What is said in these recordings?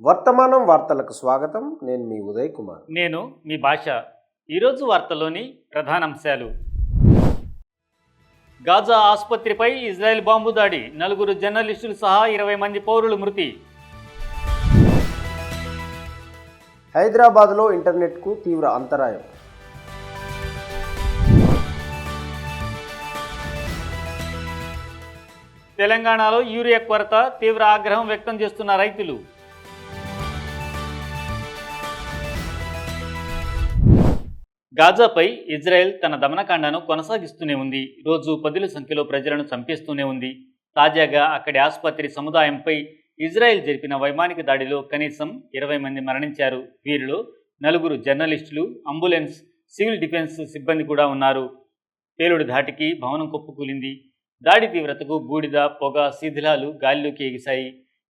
వర్తమానం వార్తలకు స్వాగతం. నేను మీ ఉదయ్ కుమార్. నేను మీ భాష. ఈరోజు వార్తల్లోని ప్రధానాంశాలు. గాజా ఆసుపత్రిపై ఇజ్రాయెల్ బాంబు దాడి, 4 జర్నలిస్టులు సహా 20 మంది పౌరులు మృతి. హైదరాబాద్లో ఇంటర్నెట్కు తీవ్ర అంతరాయం. తెలంగాణలో యూరియా కొరత, తీవ్ర ఆగ్రహం వ్యక్తం చేస్తున్న రైతులు. గాజాపై ఇజ్రాయెల్ తన దమనకాండను కొనసాగిస్తూనే ఉంది. రోజు పదుల సంఖ్యలో ప్రజలను చంపేస్తూనే ఉంది. తాజాగా అక్కడి ఆసుపత్రి సముదాయంపై ఇజ్రాయెల్ జరిపిన వైమానిక దాడిలో కనీసం 20 మంది మరణించారు. వీరిలో 4 జర్నలిస్టులు, అంబులెన్స్, సివిల్ డిఫెన్స్ సిబ్బంది కూడా ఉన్నారు. పేలుడు ధాటికి భవనం కుప్పకూలింది. దాడి తీవ్రతకు బూడిద, పొగ, శిథిలాలు గాలిలోకి ఎగిశాయి.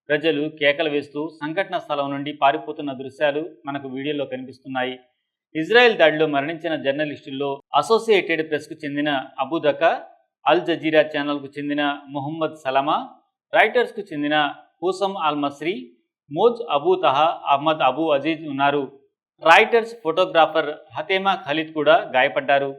ప్రజలు కేకలు వేస్తూ సంఘటనా స్థలం నుండి పారిపోతున్న దృశ్యాలు మనకు వీడియోలో కనిపిస్తున్నాయి. ఇజ్రాయెల్ దాడిలో మరణించిన జర్నలిస్టుల్లో అసోసియేటెడ్ ప్రెస్కు చెందిన అబూ దకా, అల్ జజీరా ఛానల్కు చెందిన ముహమ్మద్ సలమా, రాయిటర్స్కు చెందిన హూసమ్ అల్ మస్రీ, మోజ్ అబూ తహా, అహ్మద్ అబూ అజీజ్ ఉన్నారు. రాయిటర్స్ ఫోటోగ్రాఫర్ హతేమా ఖలీద్ కూడా గాయపడ్డారు.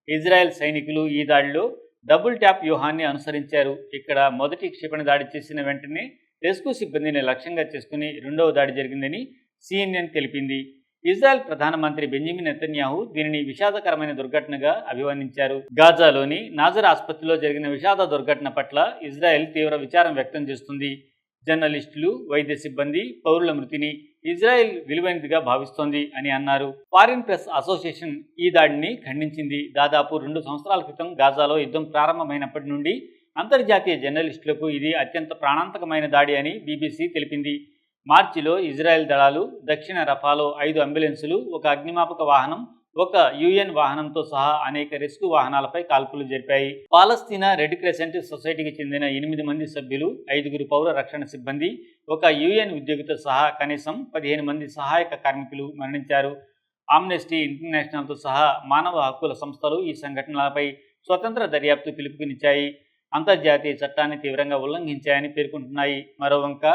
ఇజ్రాయెల్ సైనికులు ఈ దాడిలో డబుల్ ట్యాప్ వ్యూహాన్ని అనుసరించారు. ఇక్కడ మొదటి క్షిపణి దాడి చేసిన వెంటనే రెస్క్యూ సిబ్బందిని లక్ష్యంగా చేసుకుని రెండవ దాడి జరిగిందని CNN తెలిపింది. ఇజ్రాయెల్ ప్రధానమంత్రి బెంజమిన్ నెతన్యాహు దీనిని విషాదకరమైన దుర్ఘటనగా అభివర్ణించారు. గాజాలోని నాజర్ ఆసుపత్రిలో జరిగిన విషాద దుర్ఘటన పట్ల ఇజ్రాయెల్ తీవ్ర విచారం వ్యక్తం చేస్తుంది. జర్నలిస్టులు, వైద్య సిబ్బంది, పౌరుల మృతిని ఇజ్రాయెల్ విలువైనదిగా భావిస్తోంది అని అన్నారు. ఫారిన్ ప్రెస్ అసోసియేషన్ ఈ దాడిని ఖండించింది. దాదాపు 2 సంవత్సరాల క్రితం గాజాలో యుద్ధం ప్రారంభమైనప్పటి నుండి అంతర్జాతీయ జర్నలిస్టులకు ఇది అత్యంత ప్రాణాంతకమైన దాడి అని BBC తెలిపింది. మార్చిలో ఇజ్రాయెల్ దళాలు దక్షిణ రఫాలో 5 అంబులెన్సులు, 1 అగ్నిమాపక వాహనం, 1 UN వాహనంతో సహా అనేక రెస్క్యూ వాహనాలపై కాల్పులు జరిపాయి. పాలస్తీనా రెడ్ క్రెసెంట్ సొసైటీకి చెందిన 8 మంది సభ్యులు, 5 పౌర రక్షణ సిబ్బంది, 1 UN ఉద్యోగితో సహా కనీసం 15 మంది సహాయక కార్మికులు మరణించారు. ఆమ్నెస్టీ ఇంటర్నేషనల్తో సహా మానవ హక్కుల సంస్థలు ఈ సంఘటనలపై స్వతంత్ర దర్యాప్తు పిలుపునిచ్చాయి. అంతర్జాతీయ చట్టాన్ని తీవ్రంగా ఉల్లంఘించాయని పేర్కొంటున్నాయి. మరోవంక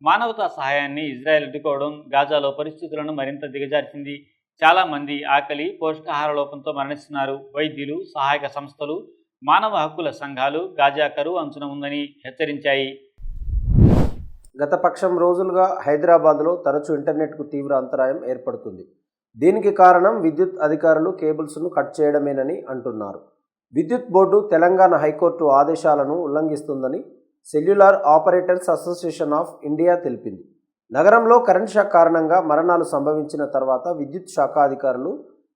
మానవతా సహాయాన్ని ఇజ్రాయెల్ అడ్డుకోవడం గాజాలో పరిస్థితులను మరింత దిగజార్చింది. చాలామంది ఆకలి, పోషకాహార లోపంతో మరణిస్తున్నారు. వైద్యులు, సహాయక సంస్థలు, మానవ హక్కుల సంఘాలు గాజా కరువు అంచున ఉందని హెచ్చరించాయి. గత పక్షం రోజులుగా హైదరాబాద్లో తరచూ ఇంటర్నెట్కు తీవ్ర అంతరాయం ఏర్పడుతుంది. దీనికి కారణం విద్యుత్ అధికారులు కేబుల్స్ను కట్ చేయడమేనని అంటున్నారు. విద్యుత్ బోర్డు తెలంగాణ హైకోర్టు ఆదేశాలను ఉల్లంఘిస్తుందని cellular operators association of India తెలిపింది. నగరంలో కరెంట్ షాక్ కారణంగా మరణాలు సంభవించిన తర్వాత విద్యుత్ శాఖ అధికారులు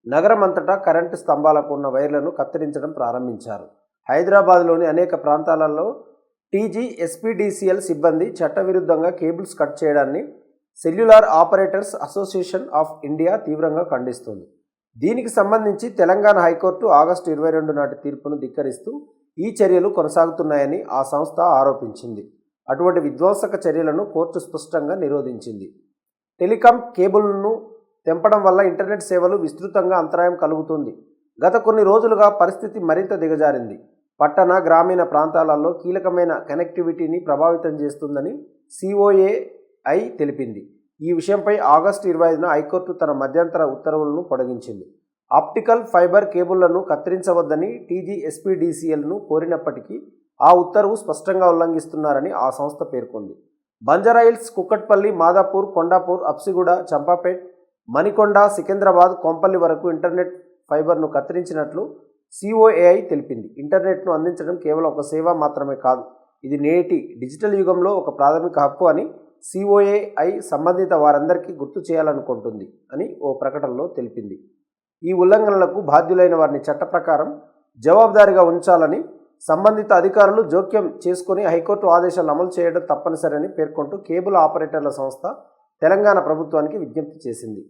నగరం అంతటా కరెంటు స్తంభాలకు ఉన్న వైర్లను కత్తిరించడం ప్రారంభించారు. హైదరాబాద్లోని అనేక ప్రాంతాలలో TGSPDCL సిబ్బంది చట్టవిరుద్ధంగా కేబుల్స్ కట్ చేయడాన్ని cellular operators association of India తీవ్రంగా ఖండిస్తుంది. దీనికి సంబంధించి తెలంగాణ హైకోర్టు ఆగస్టు 22 నాటి తీర్పును ధిక్కరిస్తూ ఈ చర్యలు కొనసాగుతున్నాయని ఆ సంస్థ ఆరోపించింది. అటువంటి విధ్వంసక చర్యలను కోర్టు స్పష్టంగా నిరోధించింది. టెలికాం కేబుల్ను తెంపడం వల్ల ఇంటర్నెట్ సేవలు విస్తృతంగా అంతరాయం కలుగుతుంది. గత కొన్ని రోజులుగా పరిస్థితి మరింత దిగజారింది. పట్టణ, గ్రామీణ ప్రాంతాలలో కీలకమైన కనెక్టివిటీని ప్రభావితం చేస్తుందని COAI తెలిపింది. ఈ విషయంపై ఆగస్టు 25న హైకోర్టు తన మధ్యంతర ఉత్తర్వులను పొడిగించింది. ఆప్టికల్ ఫైబర్ కేబుళ్లను కత్తిరించవద్దని TGSPDCLను కోరినప్పటికీ ఆ ఉత్తర్వు స్పష్టంగా ఉల్లంఘిస్తున్నారని ఆ సంస్థ పేర్కొంది. బంజారాహిల్స్, కుక్కట్పల్లి, మాదాపూర్, కొండాపూర్, అప్సిగూడ, చంపాపేట్, మణికొండ, సికింద్రాబాద్, కొంపల్లి వరకు ఇంటర్నెట్ ఫైబర్ను కత్తిరించినట్లు COAI తెలిపింది. ఇంటర్నెట్ను అందించడం కేవలం ఒక సేవ మాత్రమే కాదు, ఇది నేటి డిజిటల్ యుగంలో ఒక ప్రాథమిక హక్కు అని COAI సంబంధిత వారందరికీ గుర్తు చేయాలనుకుంటుంది అని ఓ ప్రకటనలో తెలిపింది. ఈ ఉల్లంఘనలకు బాధ్యులైన వారిని చట్ట ప్రకారం జవాబుదారీగా ఉంచాలని సంబంధిత అధికారులు జోక్యం చేసుకుని హైకోర్టు ఆదేశాలు అమలు చేయడం తప్పనిసరని పేర్కొంటూ కేబుల్ ఆపరేటర్ల సంస్థ తెలంగాణ ప్రభుత్వానికి విజ్ఞప్తి చేసింది.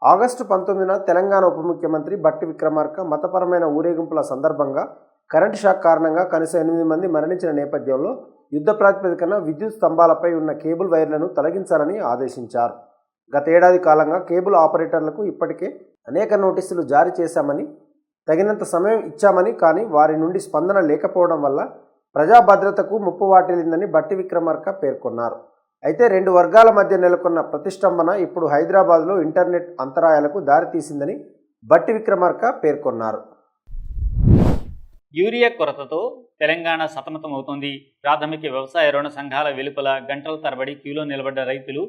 ఆగస్టు 19న తెలంగాణ ఉప ముఖ్యమంత్రి బట్టి విక్రమార్క మతపరమైన ఊరేగింపుల సందర్భంగా కరెంటు షాక్ కారణంగా కనీసం 8 మంది మరణించిన నేపథ్యంలో యుద్ధ ప్రాతిపదికన విద్యుత్ స్తంభాలపై ఉన్న కేబుల్ వైర్లను తొలగించాలని ఆదేశించారు. గత ఏడాది కాలంగా కేబుల్ ఆపరేటర్లకు ఇప్పటికే అనేక నోటీసులు జారీ చేశామని, తగినంత సమయం ఇచ్చామని, కానీ వారి నుండి స్పందన లేకపోవడం వల్ల ప్రజా భద్రతకు ముప్పు వాటిల్లిందని బట్టి విక్రమార్క పేర్కొన్నారు. అయితే రెండు వర్గాల మధ్య నెలకొన్న ప్రతిష్టంభన ఇప్పుడు హైదరాబాద్లో ఇంటర్నెట్ అంతరాయాలకు దారితీసిందని బట్టి విక్రమార్క పేర్కొన్నారు. యూరియా కొరతతో తెలంగాణ సతమతమవుతోంది. ప్రాథమిక వ్యవసాయ రుణ సంఘాల వెలుపల గంటల తరబడి క్యూలో నిలబడ్డ రైతులు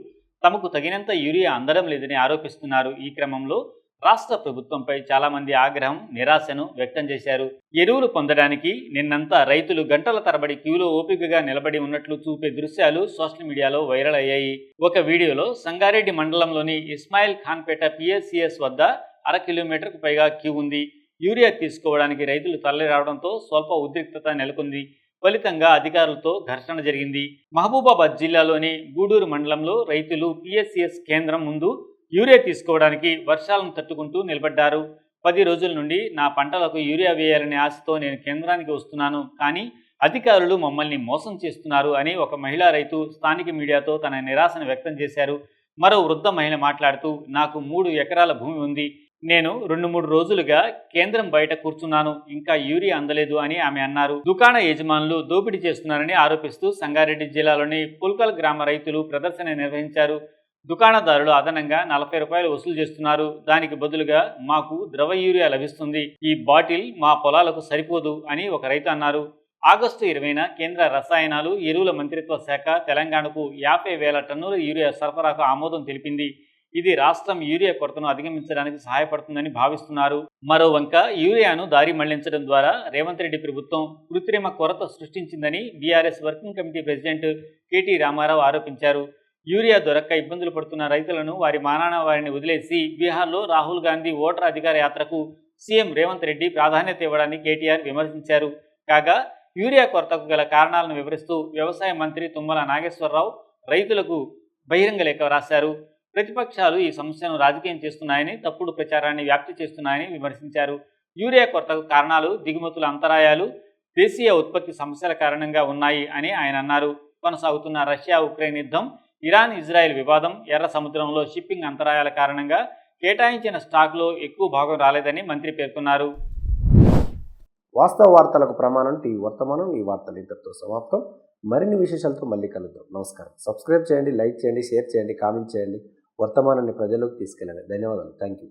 తమకు తగినంత యూరియా అందడం లేదని ఆరోపిస్తున్నారు. ఈ క్రమంలో రాష్ట్ర ప్రభుత్వంపై చాలామంది ఆగ్రహం, నిరాశను వ్యక్తం చేశారు. ఎరువులు పొందడానికి నిన్నంతా రైతులు గంటల తరబడి క్యూలో ఓపికగా నిలబడి ఉన్నట్లు చూపే దృశ్యాలు సోషల్ మీడియాలో వైరల్ అయ్యాయి. ఒక వీడియోలో సంగారెడ్డి మండలంలోని ఇస్మాయిల్ ఖాన్పేట పిఎస్సిఎస్ వద్ద 1/2 కిలోమీటర్కు పైగా క్యూ ఉంది. యూరియా తీసుకోవడానికి రైతులు తరలి రావడంతో స్వల్ప ఉద్రిక్తత నెలకొంది. ఫలితంగా అధికారులతో ఘర్షణ జరిగింది. మహబూబాబాద్ జిల్లాలోని గూడూరు మండలంలో రైతులు పిఎస్సిఎస్ కేంద్రం ముందు యూరియా తీసుకోవడానికి వర్షాలను తట్టుకుంటూ నిలబడ్డారు. 10 రోజుల నుండి నా పంటలకు యూరియా వేయాలనే ఆశతో నేను కేంద్రానికి వస్తున్నాను, కానీ అధికారులు మమ్మల్ని మోసం చేస్తున్నారు అని ఒక మహిళా రైతు స్థానిక మీడియాతో తన నిరాశను వ్యక్తం చేశారు. మరో వృద్ధ మహిళ మాట్లాడుతూ, నాకు 3 ఎకరాల భూమి ఉంది. నేను 2-3 రోజులుగా కేంద్రం బయట కూర్చున్నాను, ఇంకా యూరియా అందలేదు అని ఆమె అన్నారు. దుకాణ యజమానులు దోపిడీ చేస్తున్నారని ఆరోపిస్తూ సంగారెడ్డి జిల్లాలోని పుల్కల్ గ్రామ రైతులు ప్రదర్శన నిర్వహించారు. దుకాణదారులు అదనంగా 40 రూపాయలు వసూలు చేస్తున్నారు. దానికి బదులుగా మాకు ద్రవ యూరియా లభిస్తుంది. ఈ బాటిల్ మా పొలాలకు సరిపోదు అని ఒక రైతు అన్నారు. ఆగస్టు 20న కేంద్ర రసాయనాలు, ఎరువుల మంత్రిత్వ శాఖ తెలంగాణకు 50,000 టన్నుల యూరియా సరఫరాకు ఆమోదం తెలిపింది. ఇది రాష్ట్రం యూరియా కొరతను అధిగమించడానికి సహాయపడుతుందని భావిస్తున్నారు. మరోవంక యూరియాను దారి మళ్లించడం ద్వారా రేవంత్ రెడ్డి ప్రభుత్వం కృత్రిమ కొరత సృష్టించిందని BRS working committee president KT Ramarao ఆరోపించారు. యూరియా దొరక్క ఇబ్బందులు పడుతున్న రైతులను వారి మానాన వారిని వదిలేసి బీహార్లో రాహుల్ గాంధీ ఓటర్ అధికార యాత్రకు సీఎం రేవంత్ రెడ్డి ప్రాధాన్యత ఇవ్వడాన్ని కేటీఆర్ విమర్శించారు. కాగా యూరియా కొరతకు గల కారణాలను వివరిస్తూ వ్యవసాయ మంత్రి తుమ్మల నాగేశ్వరరావు రైతులకు బహిరంగ లేఖ రాశారు. ప్రతిపక్షాలు ఈ సమస్యను రాజకీయం చేస్తున్నాయని, తప్పుడు ప్రచారాన్ని వ్యాప్తి చేస్తున్నాయని విమర్శించారు. యూరియా కొరతకు కారణాలు దిగుమతుల అంతరాయాలు, దేశీయ ఉత్పత్తి సమస్యల కారణంగా ఉన్నాయి అని ఆయన అన్నారు. కొనసాగుతున్న రష్యా ఉక్రెయిన్ యుద్ధం, ఇరాన్ ఇజ్రాయెల్ వివాదం, ఎర్ర సముద్రంలో షిప్పింగ్ అంతరాయాల కారణంగా కేటాయించిన స్టాక్లో ఎక్కువ భాగం రాలేదని మంత్రి పేర్కొన్నారు. వాస్తవ వార్తలకు ప్రమాణం టీవీ వర్తమానం. ఈ వార్తలు ఇంతటితో సమాప్తం. మరిన్ని విశేషాలతో మళ్ళీ కలుద్దాం. నమస్కారం. సబ్స్క్రైబ్ చేయండి, లైక్ చేయండి, షేర్ చేయండి, కామెంట్ చేయండి. వర్తమానాన్ని ప్రజల్లోకి తీసుకెళ్ళండి. ధన్యవాదాలు. Thank you.